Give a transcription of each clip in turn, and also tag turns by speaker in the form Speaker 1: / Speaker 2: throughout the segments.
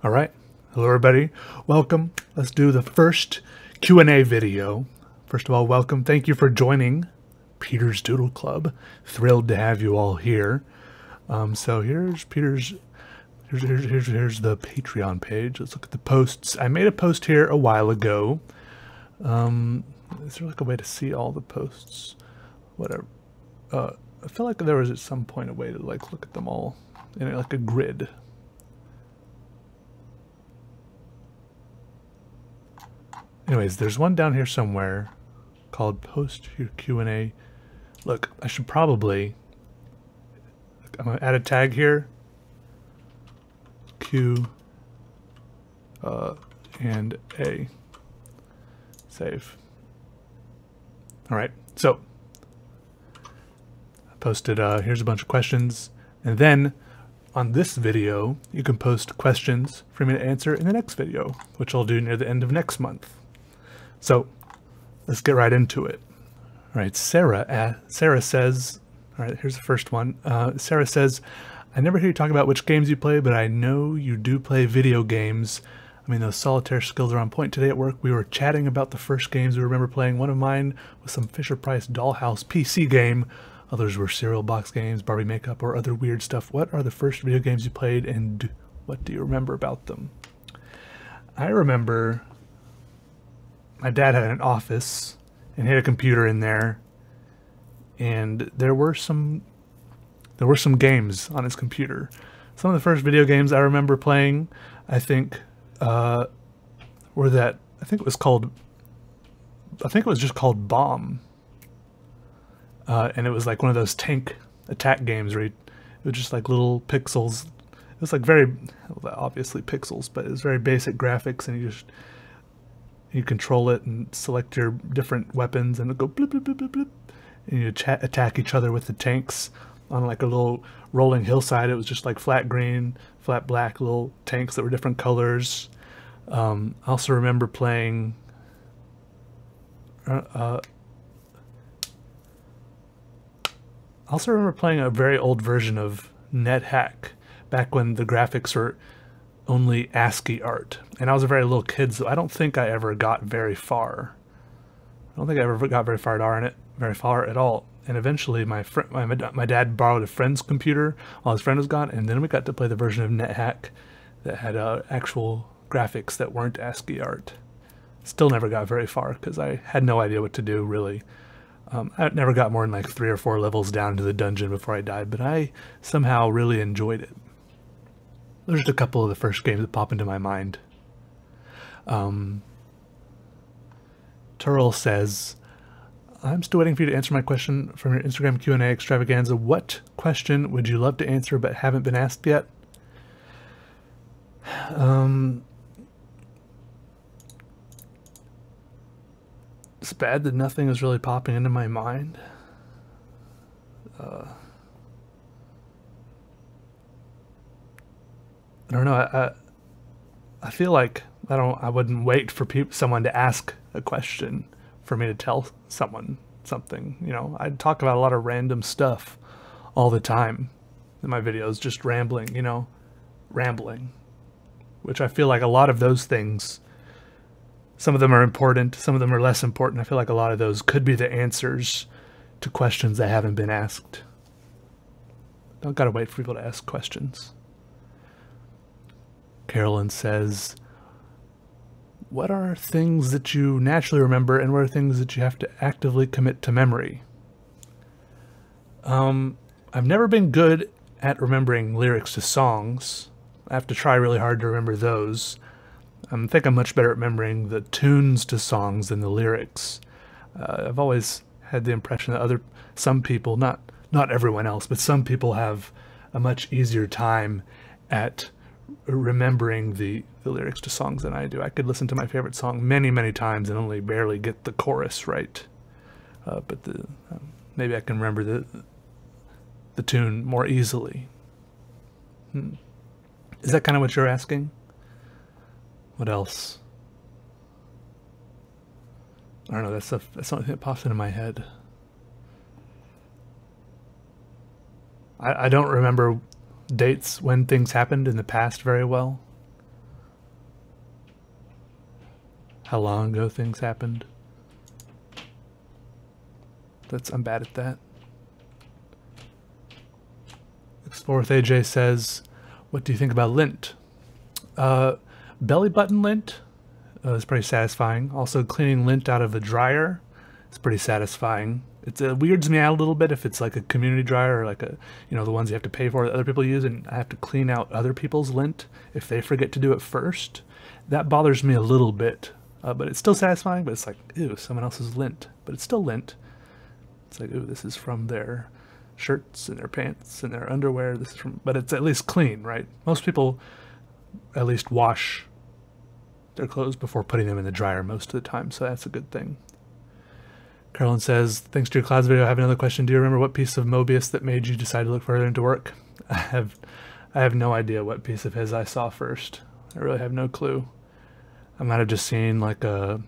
Speaker 1: All right. Hello, everybody. Welcome. Let's do the first Q&A video. First of all, welcome. Thank you for joining Peter's Doodle Club. Thrilled to have you all here. So here's Peter's. Here's the Patreon page. Let's look at the posts. I made a post here a while ago. Is there like a way to see all the posts? Whatever. I feel like there was at some point a way to like look at them all in like a grid. Anyways, there's one down here somewhere called Post Your Q&A. Look, I should probably... I'm going to add a tag here. Q and A. Save. Alright, so I posted, here's a bunch of questions. And then on this video, you can post questions for me to answer in the next video, which I'll do near the end of next month. So let's get right into it. All right, Sarah says, all right, here's the first one. Sarah says, I never hear you talk about which games you play, but I know you do play video games. I mean, those solitaire skills are on point. Today at work, we were chatting about the first games we remember playing. One of mine was some Fisher-Price Dollhouse PC game. Others were cereal box games, Barbie makeup, or other weird stuff. What are the first video games you played, and what do you remember about them? I remember my dad had an office and he had a computer in there, and there were some games on his computer. Some of the first video games I remember playing, I think, were that I think it was just called Bomb, and it was like one of those tank attack games where it was just like little pixels. It was like very, well, obviously pixels, but it was very basic graphics, and you control it and select your different weapons, and it'll go blip, blip, blip, blip, blip, and you attack each other with the tanks on like a little rolling hillside. It was just like flat green, flat black little tanks that were different colors. I also remember playing a very old version of NetHack back when the graphics were only ASCII art, and I was a very little kid, so I don't think I ever got very far. I don't think I ever got very far at all. And eventually, my dad borrowed a friend's computer while his friend was gone, and then we got to play the version of NetHack that had actual graphics that weren't ASCII art. Still never got very far because I had no idea what to do, really. I never got more than like 3 or 4 levels down to the dungeon before I died, but I somehow really enjoyed it. There's just a couple of the first games that pop into my mind. Turl says, I'm still waiting for you to answer my question from your Instagram Q&A extravaganza. What question would you love to answer but haven't been asked yet? It's bad that nothing is really popping into my mind. I don't know. I feel like I wouldn't wait for someone to ask a question for me to tell someone something. You know, I talk about a lot of random stuff all the time in my videos, just rambling, you know, which I feel like a lot of those things, some of them are important, some of them are less important. I feel like a lot of those could be the answers to questions that haven't been asked. Don't gotta wait for people to ask questions. Carolyn says, what are things that you naturally remember, and what are things that you have to actively commit to memory? I've never been good at remembering lyrics to songs. I have to try really hard to remember those. I think I'm much better at remembering the tunes to songs than the lyrics. I've always had the impression that some people, not everyone else, but some people have a much easier time at remembering the lyrics to songs than I do. I could listen to my favorite song many, many times and only barely get the chorus right. But maybe I can remember the tune more easily. Is that kind of what you're asking? What else? I don't know. That's something that pops into my head. I don't remember dates when things happened in the past very well. how long ago things happened. I'm bad at that. Explore with AJ says, what do you think about lint? Belly button lint is pretty satisfying. Also, cleaning lint out of a dryer is pretty satisfying. It weirds me out a little bit if it's like a community dryer or like a, you know, the ones you have to pay for that other people use, and I have to clean out other people's lint if they forget to do it first. That bothers me a little bit, but it's still satisfying. But it's like, ew, someone else's lint, but it's still lint. It's like, ooh, this is from their shirts and their pants and their underwear. This is from, but it's at least clean, right? Most people at least wash their clothes before putting them in the dryer most of the time, so that's a good thing. Carolyn says, thanks to your clouds video, I have another question. Do you remember what piece of Mobius that made you decide to look further into work? I have no idea what piece of his I saw first. I really have no clue. I might have just seen like I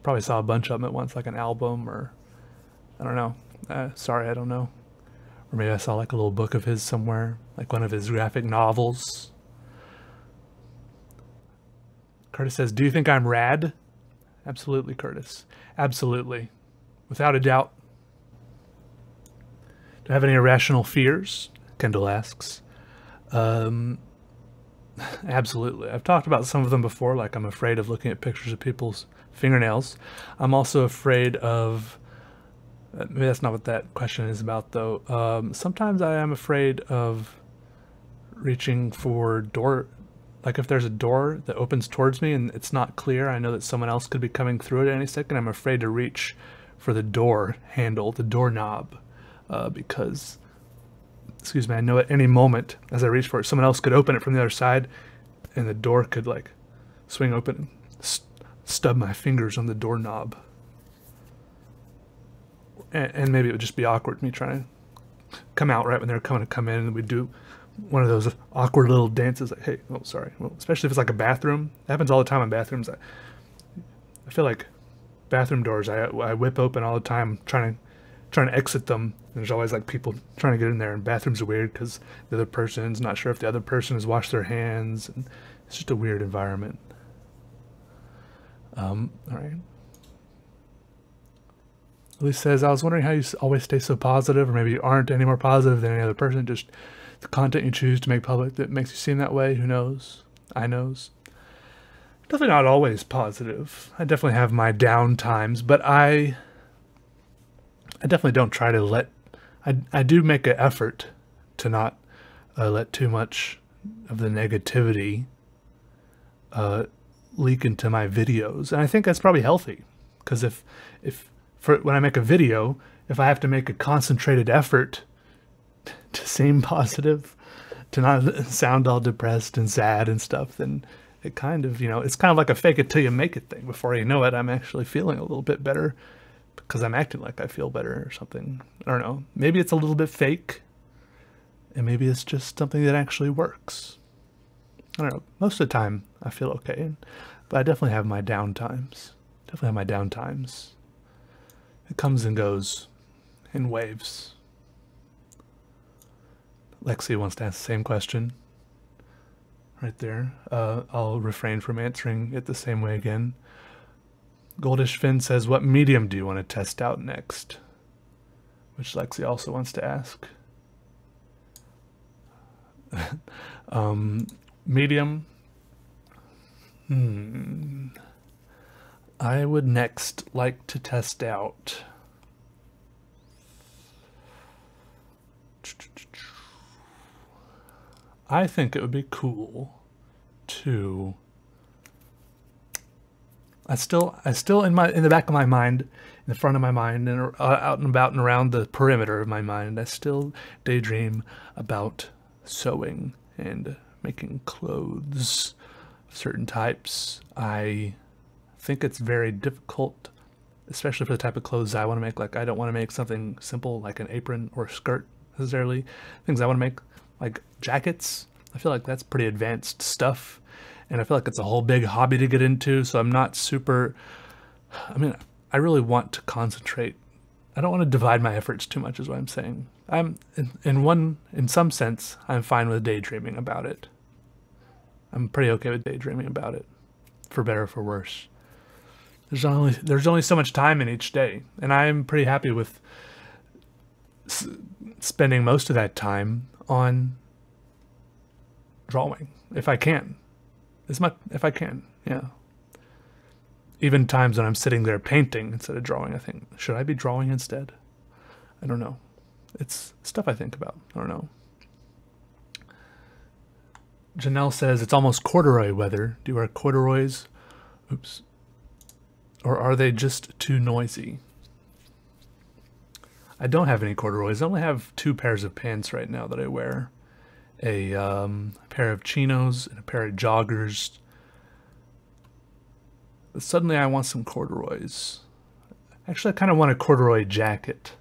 Speaker 1: probably saw a bunch of them at once, like an album, or I don't know. Sorry, I don't know. Or maybe I saw like a little book of his somewhere, like one of his graphic novels. Curtis says, do you think I'm rad? Absolutely, Curtis. Absolutely. Without a doubt. Do I have any irrational fears? Kendall asks. Absolutely. I've talked about some of them before, like I'm afraid of looking at pictures of people's fingernails. I'm also afraid of... maybe that's not what that question is about, though. Sometimes I am afraid of reaching for door... Like if there's a door that opens towards me and it's not clear, I know that someone else could be coming through it at any second. I'm afraid to reach for the door handle, the doorknob, because, excuse me, I know at any moment as I reach for it, someone else could open it from the other side and the door could like swing open and stub my fingers on the doorknob. And maybe it would just be awkward, me trying to come out right when they're coming to come in, and we do one of those awkward little dances like, hey, oh, sorry. Well, especially if it's like a bathroom. It happens all the time in bathrooms. I feel like bathroom doors, I whip open all the time trying to exit them. There's always like people trying to get in there, and bathrooms are weird because the other person's not sure if the other person has washed their hands, and it's just a weird environment. All right. Elise says, I was wondering how you always stay so positive, or maybe you aren't any more positive than any other person, just the content you choose to make public that makes you seem that way. Who knows? I knows. Definitely not always positive. I definitely have my down times, but I definitely don't try to let... I do make an effort to not let too much of the negativity leak into my videos. And I think that's probably healthy, because when I make a video, if I have to make a concentrated effort to seem positive, to not sound all depressed and sad and stuff, then it kind of, you know, it's kind of like a fake it till you make it thing. Before you know it, I'm actually feeling a little bit better because I'm acting like I feel better or something. I don't know. Maybe it's a little bit fake, and maybe it's just something that actually works. I don't know. Most of the time, I feel okay, but I definitely have my down times. Definitely have my down times. It comes and goes in waves. Lexi wants to ask the same question right there. I'll refrain from answering it the same way again. Goldish Finn says, what medium do you want to test out next? Which Lexi also wants to ask. Medium? I would next like to test out... I think it would be cool to... I still in the back of my mind, in the front of my mind, and out and about and around the perimeter of my mind, I still daydream about sewing and making clothes of certain types. I think it's very difficult, especially for the type of clothes I want to make. Like, I don't want to make something simple like an apron or a skirt necessarily. Things I want to make, like jackets, I feel like that's pretty advanced stuff, and I feel like it's a whole big hobby to get into, so I'm not super... I mean, I really want to concentrate. I don't want to divide my efforts too much is what I'm saying. I'm in some sense, I'm fine with daydreaming about it. I'm pretty okay with daydreaming about it for better or for worse. There's only so much time in each day, and I'm pretty happy with spending most of that time on drawing, if I can. If I can, yeah. Even times when I'm sitting there painting instead of drawing, I think, should I be drawing instead? I don't know. It's stuff I think about. I don't know. Janelle says it's almost corduroy weather. Do you wear corduroys? Oops. Or are they just too noisy? I don't have any corduroys. I only have 2 pairs of pants right now that I wear. A pair of chinos and a pair of joggers. But suddenly I want some corduroys. Actually, I kind of want a corduroy jacket.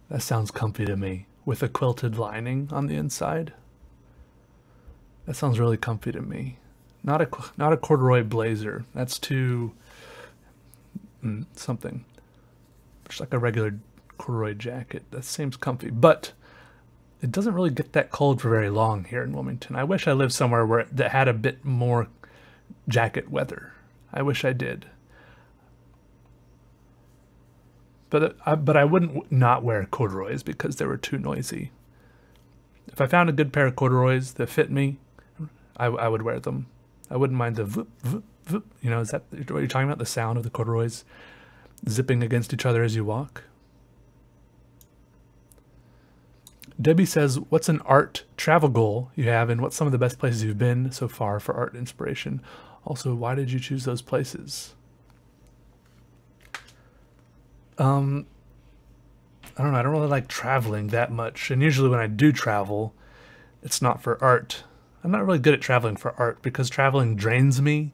Speaker 1: That sounds comfy to me, with a quilted lining on the inside. That sounds really comfy to me. Not a corduroy blazer. That's too something. Just like a regular corduroy jacket. That seems comfy, but it doesn't really get that cold for very long here in Wilmington. I wish I lived somewhere that had a bit more jacket weather. I wish I did. But I wouldn't not wear corduroys because they were too noisy. If I found a good pair of corduroys that fit me, I would wear them. I wouldn't mind the voop, voop, voop. You know, is that what you're talking about? The sound of the corduroys zipping against each other as you walk? Debbie says, what's an art travel goal you have, and what's some of the best places you've been so far for art inspiration? Also, why did you choose those places? I don't know. I don't really like traveling that much. And usually when I do travel, it's not for art. I'm not really good at traveling for art because traveling drains me.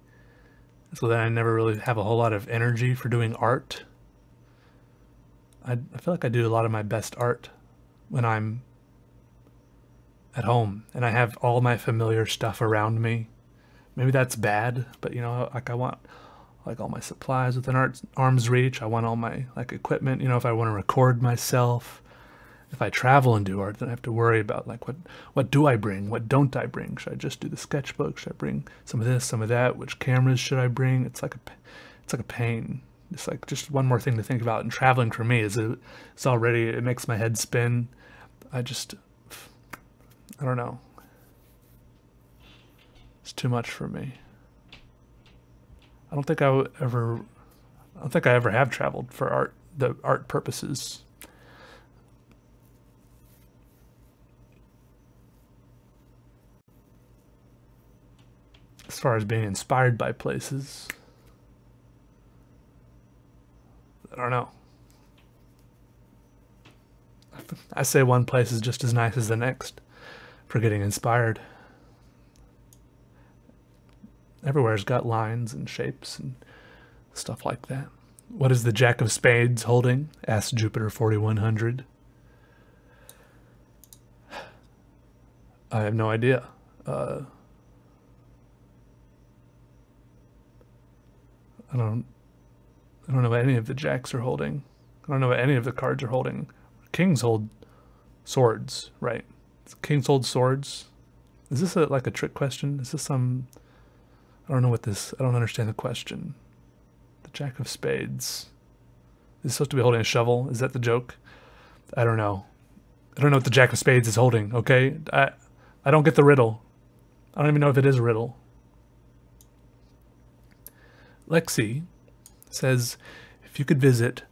Speaker 1: So then I never really have a whole lot of energy for doing art. I feel like I do a lot of my best art when I'm at home and I have all my familiar stuff around me. Maybe that's bad, but you know, like I want like all my supplies within arm's reach. I want all my like equipment, you know, if I want to record myself. If I travel and do art, then I have to worry about like what do I bring? What don't I bring? Should I just do the sketchbook? Should I bring some of this, some of that? Which cameras should I bring? It's like a pain. It's like just one more thing to think about. And traveling for me it makes my head spin. I don't know. It's too much for me. I don't think I ever have traveled for the art purposes. As far as being inspired by places, I don't know. I say one place is just as nice as the next for getting inspired. Everywhere's got lines and shapes and stuff like that. What is the Jack of Spades holding? Asked Jupiter 4100. I have no idea. I don't know what any of the jacks are holding. I don't know what any of the cards are holding. Kings hold swords, right? Kings hold swords. Is this like a trick question? Is this some... I don't understand the question. The Jack of Spades. Is he supposed to be holding a shovel? Is that the joke? I don't know. I don't know what the Jack of Spades is holding, okay? I don't get the riddle. I don't even know if it is a riddle. Lexi says, if you could visit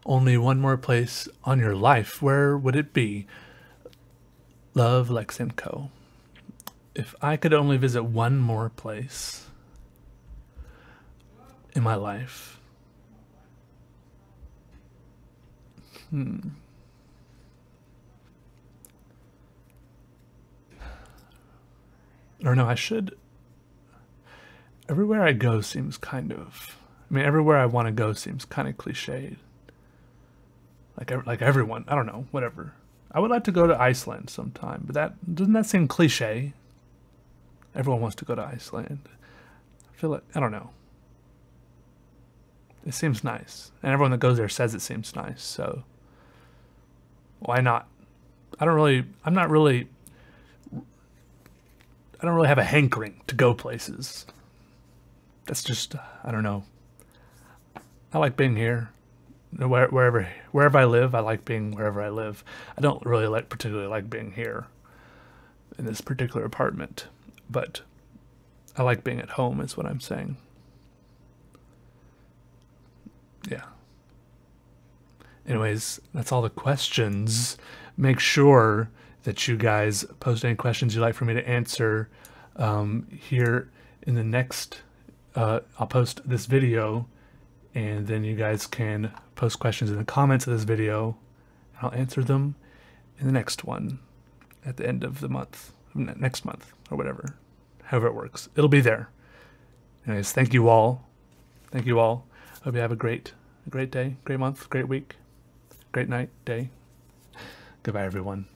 Speaker 1: only one more place on your life, where would it be? Love, Lex & Co. If I could only visit one more place in my life. I don't know, everywhere I go seems everywhere I want to go seems kind of cliched. Like everyone, I don't know, whatever. I would like to go to Iceland sometime, but doesn't that seem cliche? Everyone wants to go to Iceland. I feel like, I don't know. It seems nice. And everyone that goes there says it seems nice, so why not? I don't really have a hankering to go places. that's just, I don't know. I like being here. Wherever I live, I like being wherever I live. I don't really particularly like being here in this particular apartment, but I like being at home is what I'm saying. Yeah. Anyways, that's all the questions. Make sure that you guys post any questions you'd like for me to answer here in the next, I'll post this video, and then you guys can post questions in the comments of this video, and I'll answer them in the next one at the end of the month, next month, or whatever, however it works. It'll be there. Anyways, thank you all. Thank you all. Hope you have a great day, great month, great week, great night, day. Goodbye, everyone.